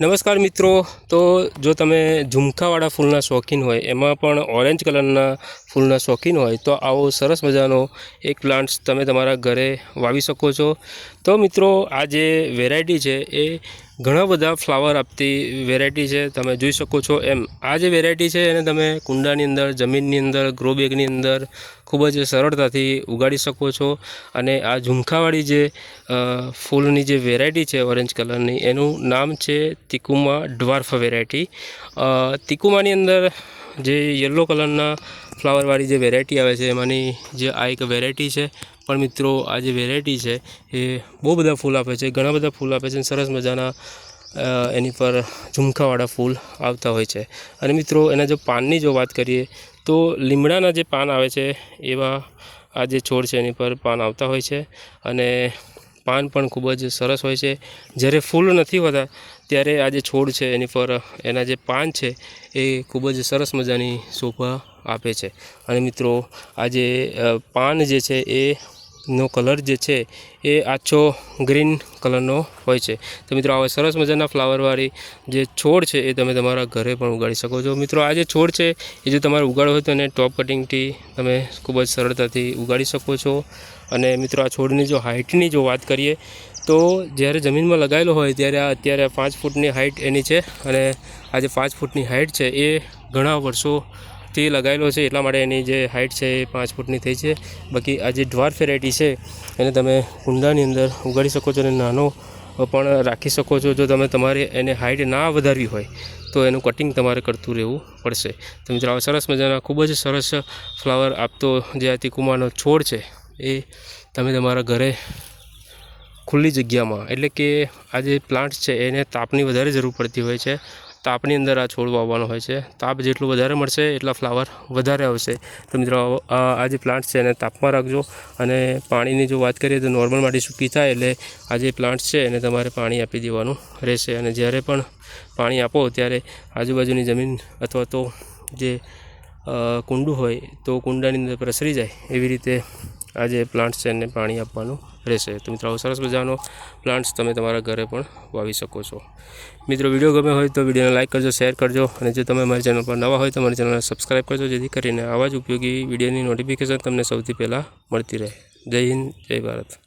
नमस्कार मित्रों। तो जो तमे झुमकावाड़ा फूलना शौकीन होय एमां पण ऑरेंज कलरना फूलना शौकीन होय तो आवो सरस मजानो एक प्लांट्स तमे तमारा घरे वावी शको छो। तो मित्रों आ जे वेरायटी है ए घणा बधा फ्लावर आपती वेरायटी है। तमे जोई शको छो एम आ जे वेरायटी है एने तमे कुंडानी अंदर, जमीननी अंदर, ग्रो बेगनी अंदर खूब ज सरळताथी उगाड़ी शको छो। अने आ झुमकावाड़ी जे फूलनी जे वेरायटी है ऑरेंज कलरनी एनुं नाम है तिकुमा ड्वार्फ वेरायटी। तिकुमानी अंदर जे येलो कलरना फ्लावरवाड़ी जे वेरायटी आवे छे एमांनी जे आ एक वेरायटी है। पण मित्रों आ जे वेरायटी है ये बहुत बधा फूल आपे छे, घणा बधा फूल आपे छे, सरस मजाना एनी पर झुमकावाड़ा फूल आवता होय छे। अने मित्रों एना जो पाननी जो बात करिए तो લીમડાના જે પાન આવે છે એવા આ જે છોડ છે એની પર પાન આવતા હોય છે અને પાન પણ ખૂબ જ સરસ હોય છે। જ્યારે ફૂલ નથી હોતા ત્યારે આ જે છોડ છે એની પર એના જે પાન છે એ ખૂબ જ સરસ મજાની શોભા આપે છે। અને મિત્રો આ જે પાન જે છે એ નો कलर जे छे ए आछो ग्रीन कलरनो होय छे। तो मित्रों आवा सरस मजाना फ्लावरवाड़ी जे छोड़ छे ए तमे तमारा घरे पण उगाड़ी शको छो। मित्रों आ जे छोड़ छे ए जो तमारे उगाड़ो होय तो एने टॉप कटिंगथी तमे खूब ज सरळताथी उगाड़ी शको छो। अने मित्रों आ छोड़नी जो हाइटनी जो बात करिए तो ज्यारे जमीन में लगायेलो होय त्यारे आ अत्यारे 5 फूटनी हाइट एनी छे। अने आ जे 5 फूटनी हाइट छे ए घणा वर्षों थी लगायेलो छे एटला माटे एनी जे हाइट छे 5 फूटनी थई छे। बाकी आ जे ड्वार्फ वेरायटी छे एने तमे कुंडानी अंदर उगाड़ी शको छो अने नानो पण राखी शको छो। जो तमे तमारे एने हाइट ना वधारवी होय तो एनुं कटिंग तमारे करतुं रहेवुं पड़शे। तो मित्रों आ सरस मजाना खूब ज सरस फ्लावर आपतो जे आ तिकुमानो छोड़ छे ए तमे तमारा घरे खुली जग्यामां एटले के आ जे प्लांट्स छे एने तापनी वधारे जरूर पड़ती होय छे। तापनी अंदर आ छोड़ वाववानो होय छे। ताप जेटलो वधारे मळशे एटला फ्लावर वधारे आवशे। तो मित्रों आ जे प्लांट्स छे एने तापमां राखजो। अने पाणीनी जो बात करीए तो नॉर्मल माटी सूकी थाय एटले आ जे प्लांट्स छे एने तमारे पाणी आपी देवानुं रहेशे। अने ज्यारे पण पाणी आपो त्यारे आजूबाजूनी जमीन अथवा तो जे कुंडू होय तो कुंडानी अंदर प्रसरी जाय एवी रीते आ जे प्लांट्स छे एने पाणी आपवानुं रहेशे। तो मित्रों सरस मजानो प्लांट्स तमे तमारा घरे पण वावी शको छो। मित्रों विडियो गमे होय तो विडियोने लाइक करजो, शेर करजो अने जो तमे अमारी चेनल पर नवा होय तो अमारी चेनलने सब्सक्राइब करजो जेथी करीने आवा ज उपयोगी विडियोनी नोटिफिकेशन तमने सौथी पहेला मळती रहे। जय हिंद, जय भारत।